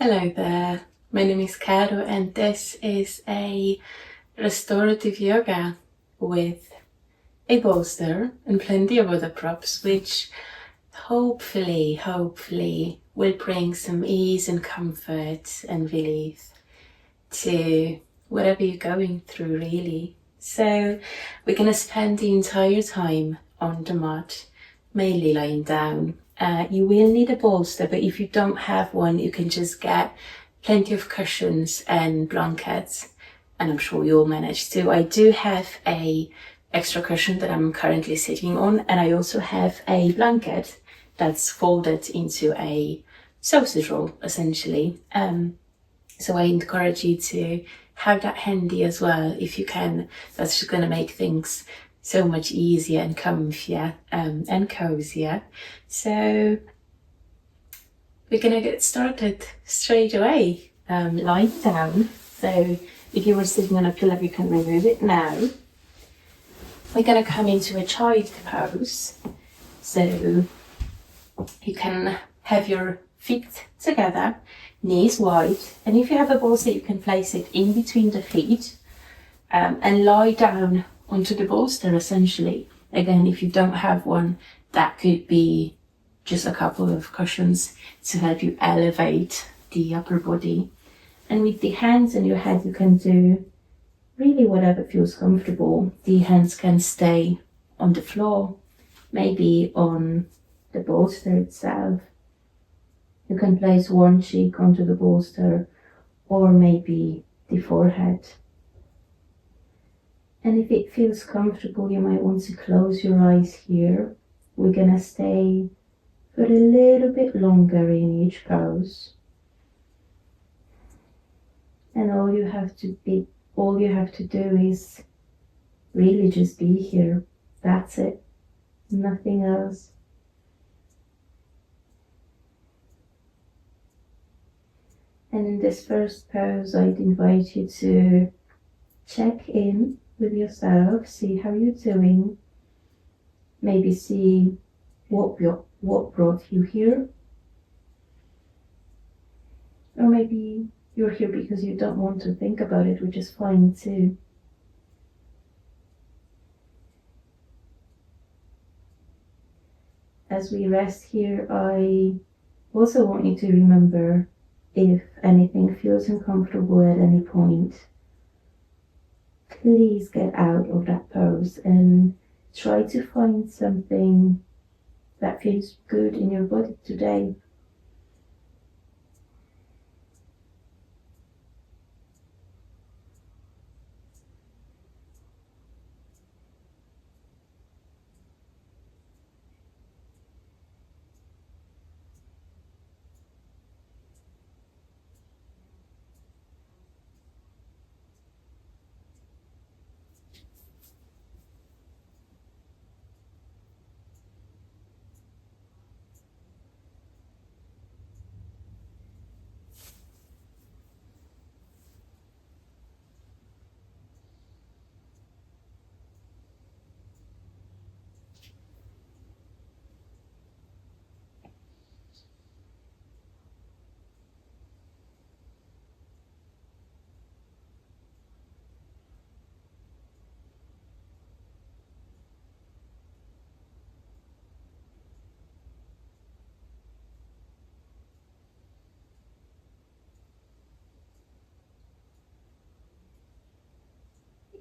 Hello there, my name is Caro and this is a restorative yoga with a bolster and plenty of other props, which hopefully will bring some ease and comfort and relief to whatever you're going through, really. So we're going to spend the entire time on the mat, mainly lying down. You will need a bolster, but if you don't have one, you can just get plenty of cushions and blankets, and I'm sure you'll manage to. I do have a extra cushion that I'm currently sitting on, and I also have a blanket that's folded into a sausage roll, essentially. So I encourage you to have that handy as well if you can. That's just going to make things so much easier and comfier and cozier. So we're going to get started straight away. Lie down. So if you were sitting on a pillow, you can remove it now. We're going to come into a child pose. So you can have your feet together, knees wide, and if you have a bolster, you can place it in between the feet and lie down onto the bolster, essentially. Again, if you don't have one, that could be just a couple of cushions to help you elevate the upper body. And with the hands and your head, you can do really whatever feels comfortable. The hands can stay on the floor, maybe on the bolster itself. You can place one cheek onto the bolster or maybe the forehead. And if it feels comfortable, you might want to close your eyes here. We're gonna stay for a little bit longer in each pose. And all you have to do is really just be here. That's it. Nothing else. And in this first pose, I'd invite you to check in with yourself, see how you're doing, maybe see what brought you here, or maybe you're here because you don't want to think about it, which is fine too. As we rest here, I also want you to remember, if anything feels uncomfortable at any point, please get out of that pose and try to find something that feels good in your body today.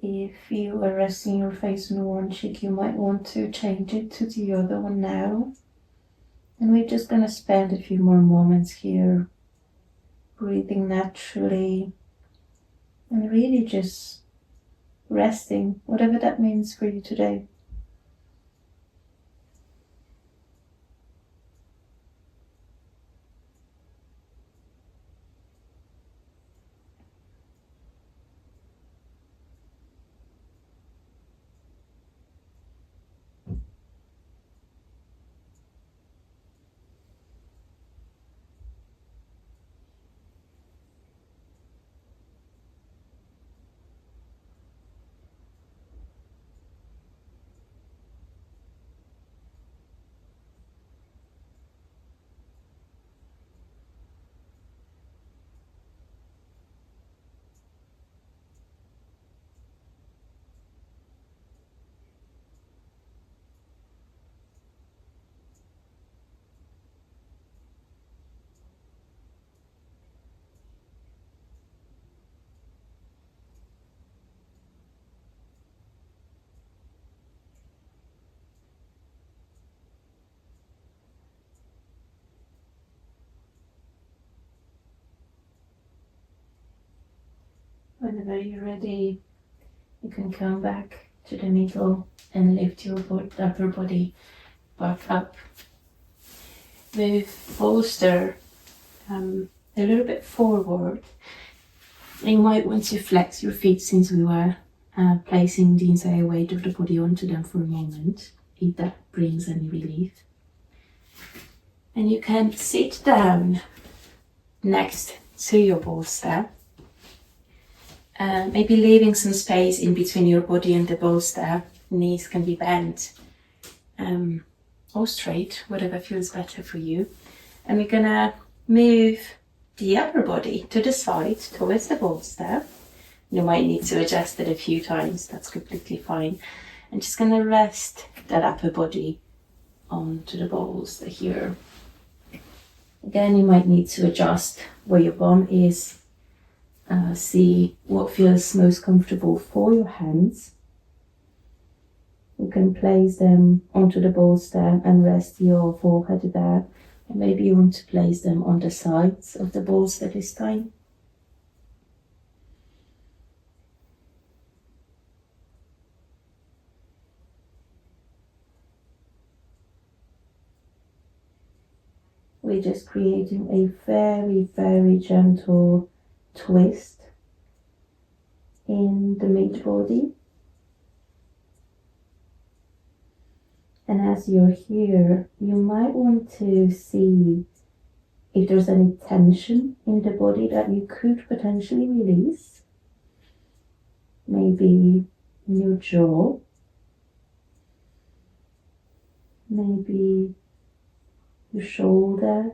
If you are resting your face on one cheek, you might want to change it to the other one now. And we're just going to spend a few more moments here, breathing naturally, and really just resting, whatever that means for you today. Whenever you're ready, you can come back to the middle and lift your upper body back up. Move bolster a little bit forward. You might want to flex your feet since we were placing the entire weight of the body onto them for a moment, if that brings any relief. And you can sit down next to your bolster, maybe leaving some space in between your body and the bolster. Knees can be bent or straight, whatever feels better for you. And we're gonna move the upper body to the side towards the bolster. You might need to adjust it a few times, that's completely fine. I'm just gonna rest that upper body onto the bolster here. Again, you might need to adjust where your bum is. See what feels most comfortable for your hands. You can place them onto the bolster and rest your forehead there. Or maybe you want to place them on the sides of the bolster this time. We're just creating a very, very gentle twist in the mid body. And as you're here, you might want to see if there's any tension in the body that you could potentially release. Maybe in your jaw, maybe your shoulders.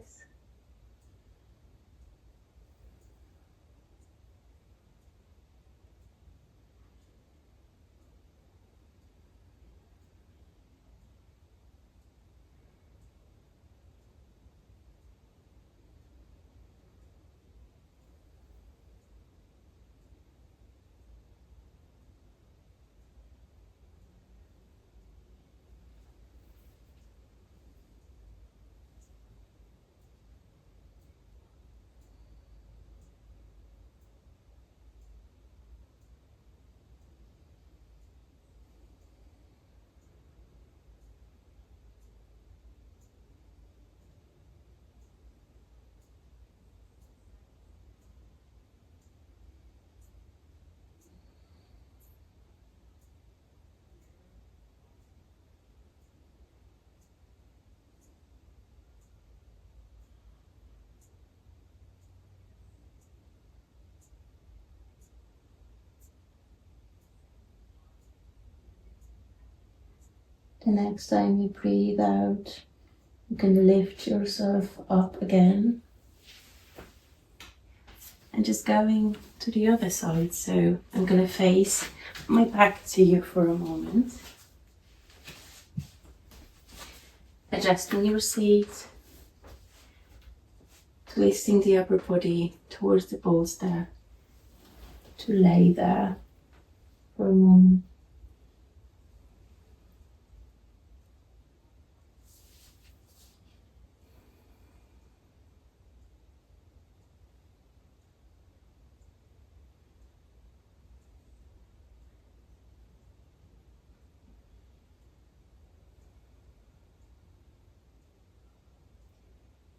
The next time you breathe out, you can lift yourself up again. And just going to the other side. So I'm going to face my back to you for a moment. Adjusting your seat. Twisting the upper body towards the bolster to lay there for a moment.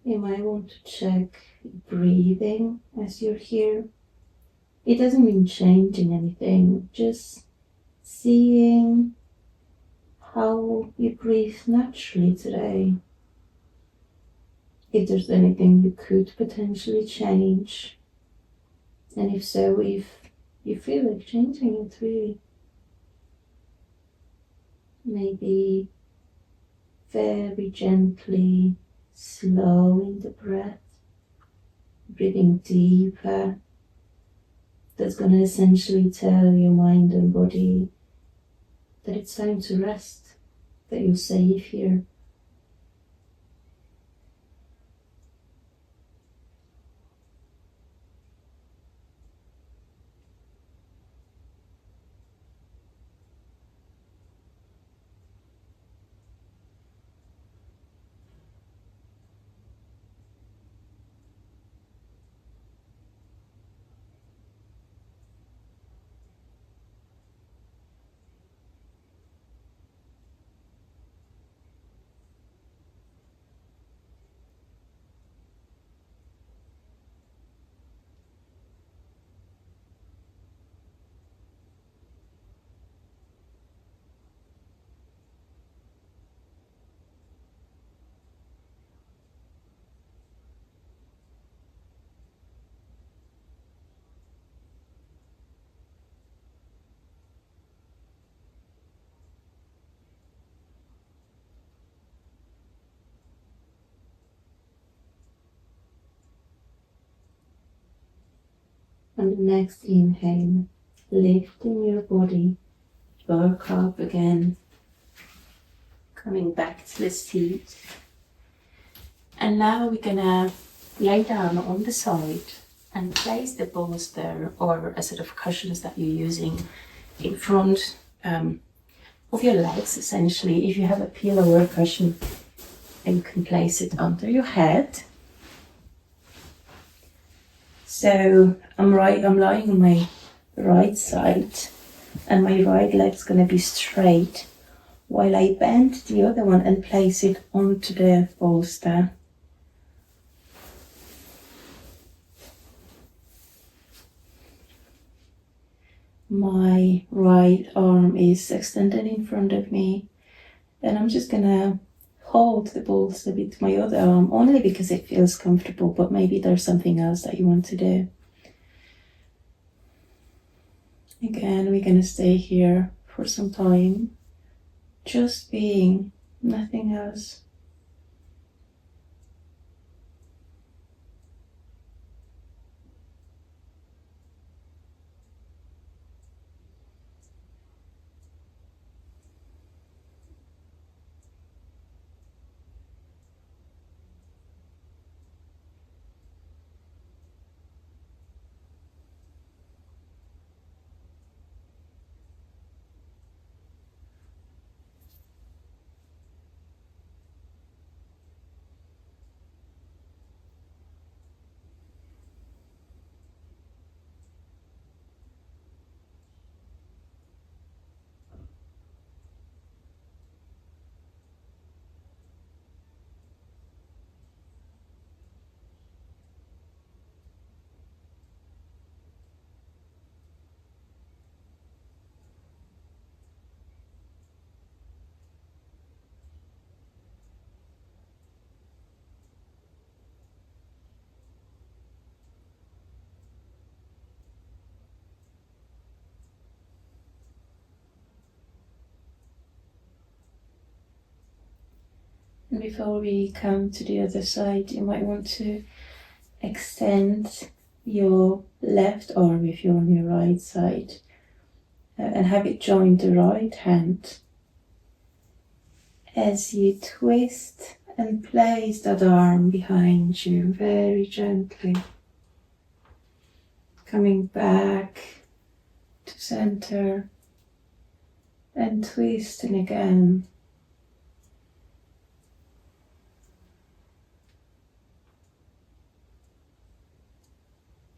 You might want to check breathing as you're here. It doesn't mean changing anything, just seeing how you breathe naturally today. If there's anything you could potentially change, and if so, if you feel like changing it really. Maybe very gently slowing the breath, breathing deeper. That's going to essentially tell your mind and body that it's time to rest, that you're safe here. On the next inhale, lifting your body, back up again, coming back to the seat. And now we're gonna lay down on the side and place the bolster or a set of cushions that you're using in front of your legs, essentially. If you have a pillow or a cushion, and you can place it under your head. So I'm lying on my right side, and my right leg's gonna be straight while I bend the other one and place it onto the bolster. My right arm is extended in front of me, and I'm just gonna hold the bolster with my other arm, only because it feels comfortable, but maybe there's something else that you want to do. Again, we're gonna stay here for some time, just being, nothing else. And before we come to the other side, you might want to extend your left arm if you're on your right side, and have it join the right hand as you twist and place that arm behind you very gently, coming back to center and twisting again.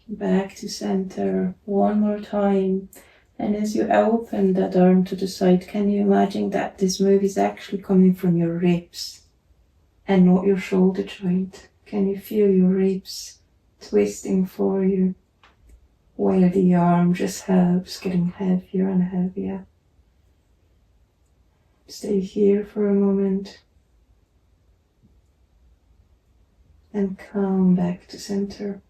Back to center one more time. And as you open that arm to the side, can you imagine that this move is actually coming from your ribs and not your shoulder joint? Can you feel your ribs twisting for you while the arm just helps getting heavier and heavier? Stay here for a moment and come back to center.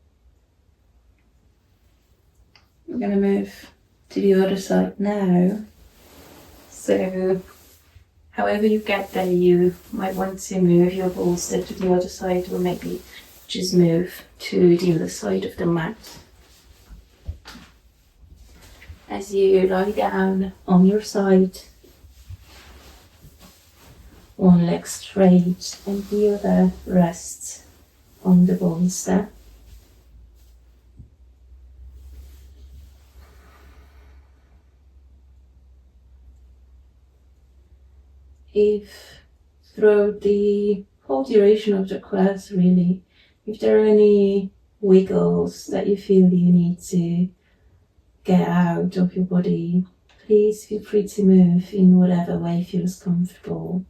I'm gonna move to the other side now. So however you get there, you might want to move your bolster to the other side, or maybe just move to the other side of the mat. As you lie down on your side, one leg straight and the other rests on the bolster. If throughout the whole duration of the class, really, if there are any wiggles that you feel you need to get out of your body, please feel free to move in whatever way feels comfortable.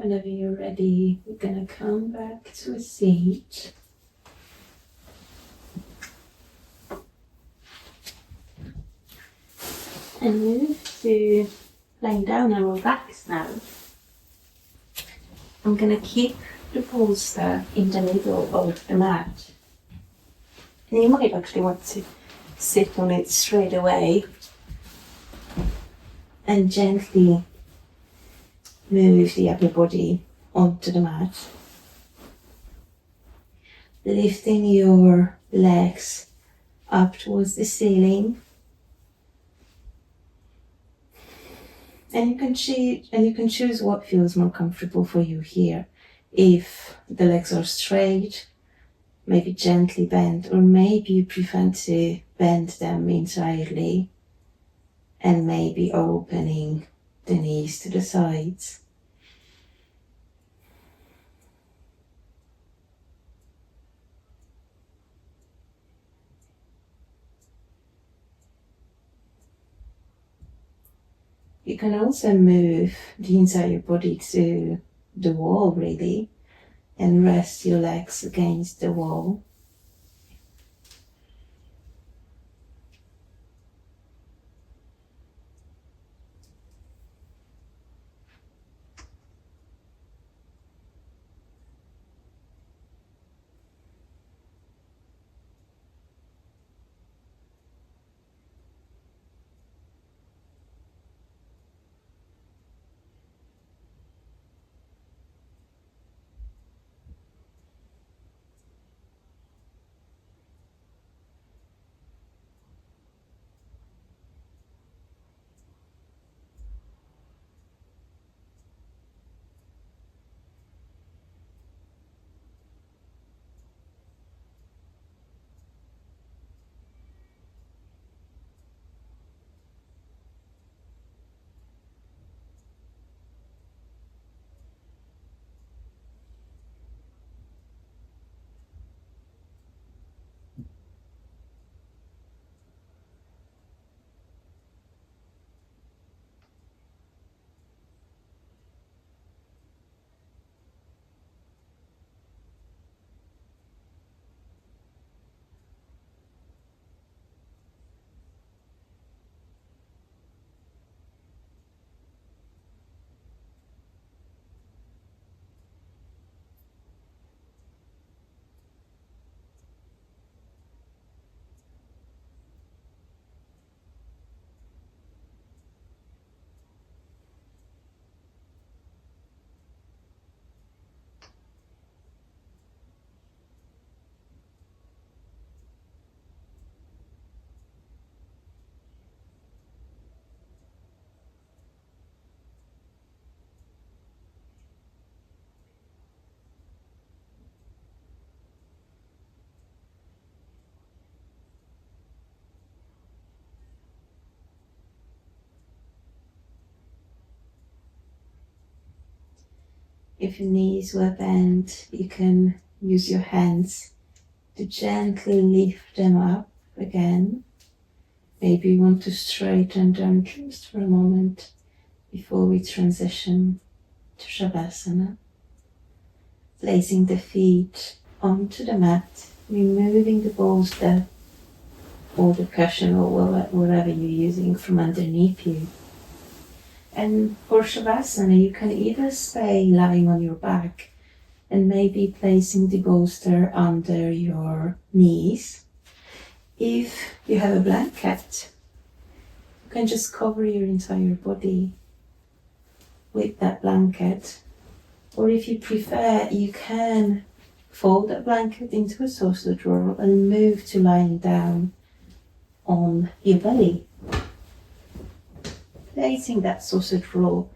Whenever you're ready, we're gonna come back to a seat. And move to laying down on our backs now. I'm gonna keep the bolster in the middle of the mat. And you might actually want to sit on it straight away and gently move the upper body onto the mat. Lifting your legs up towards the ceiling. And you can choose what feels more comfortable for you here. If the legs are straight, maybe gently bend, or maybe you prefer to bend them entirely and maybe opening the knees to the sides. You can also move the entire body to the wall really and rest your legs against the wall. If your knees were bent, you can use your hands to gently lift them up again. Maybe you want to straighten them just for a moment before we transition to Shavasana. Placing the feet onto the mat, removing the bolster or the cushion or whatever you're using from underneath you. And for Shavasana, you can either stay lying on your back and maybe placing the bolster under your knees. If you have a blanket, you can just cover your entire body with that blanket. Or if you prefer, you can fold that blanket into a sausage roll and move to lying down on your belly. Placing that sausage roll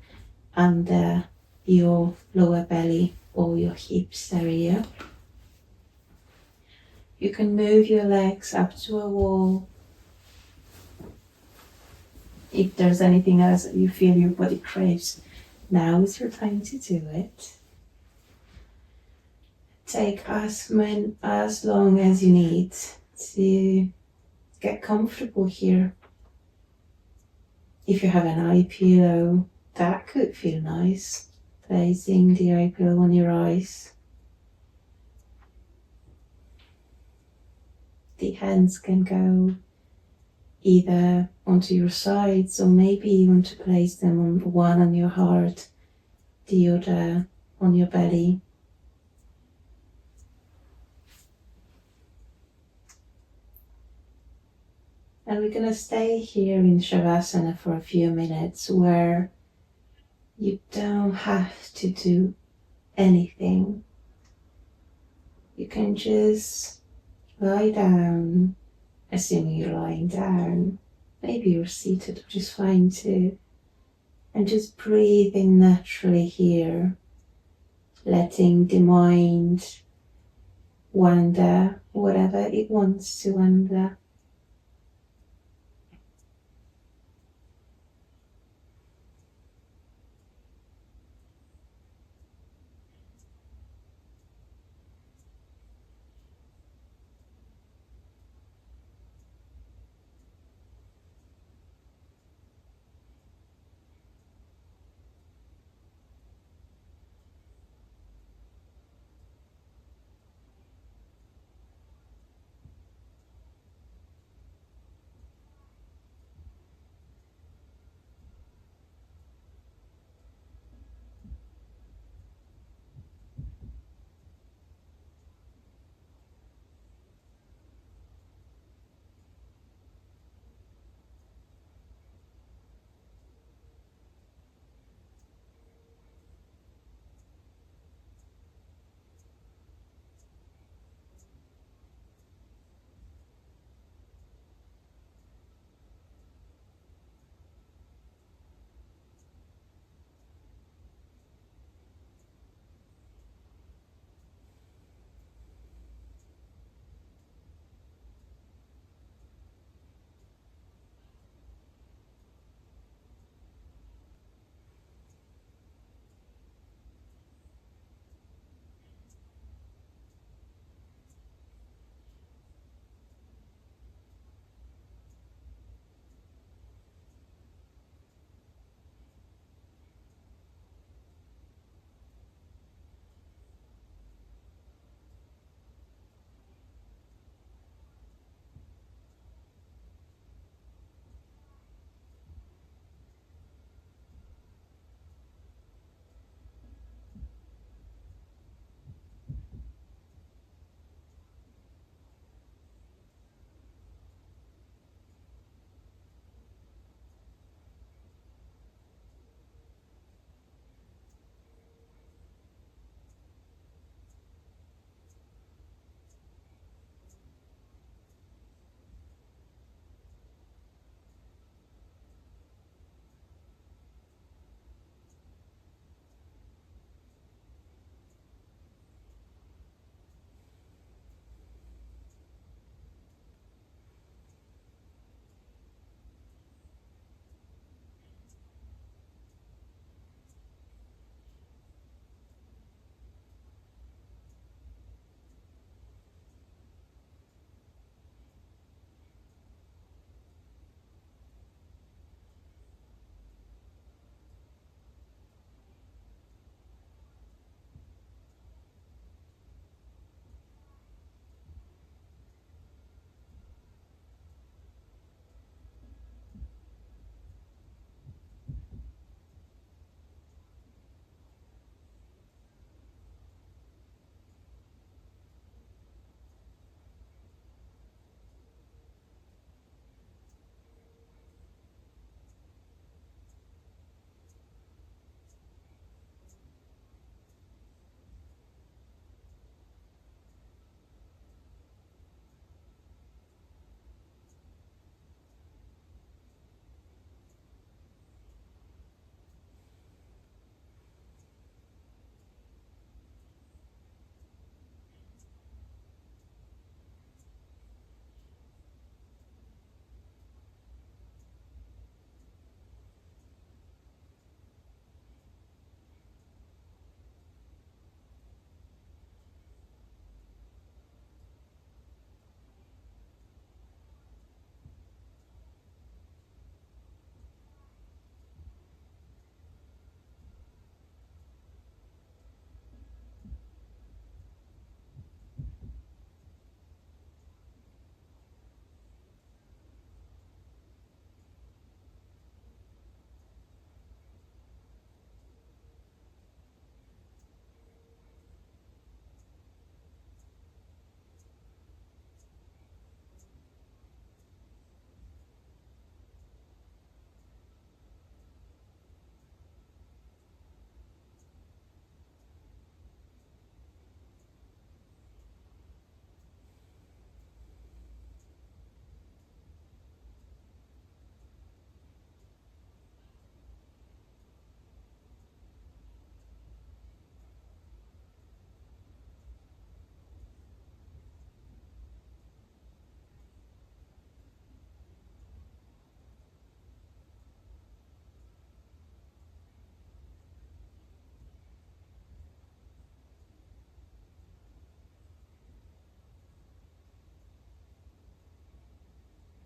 under your lower belly or your hips area. You can move your legs up to a wall. If there's anything else that you feel your body craves, now is your time to do it. Take as long as you need to get comfortable here. If you have an eye pillow, that could feel nice. placing the eye pillow on your eyes. The hands can go either onto your sides, or maybe you want to place them on one on your heart, the other on your belly. And we're going to stay here in Shavasana for a few minutes, where you don't have to do anything. You can just lie down, assuming you're lying down. Maybe you're seated, which is fine too. And just breathing naturally here, letting the mind wander whatever it wants to wander.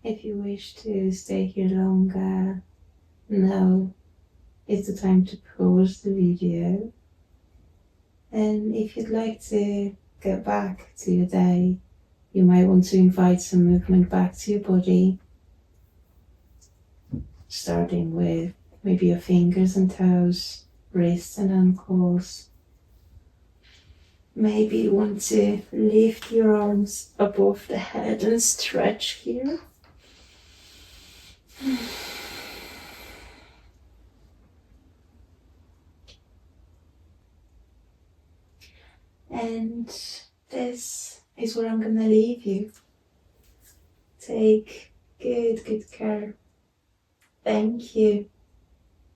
If you wish to stay here longer, now is the time to pause the video. And if you'd like to get back to your day, you might want to invite some movement back to your body, starting with maybe your fingers and toes, wrists and ankles. Maybe you want to lift your arms above the head and stretch here. And this is where I'm going to leave you. Take good care. Thank you.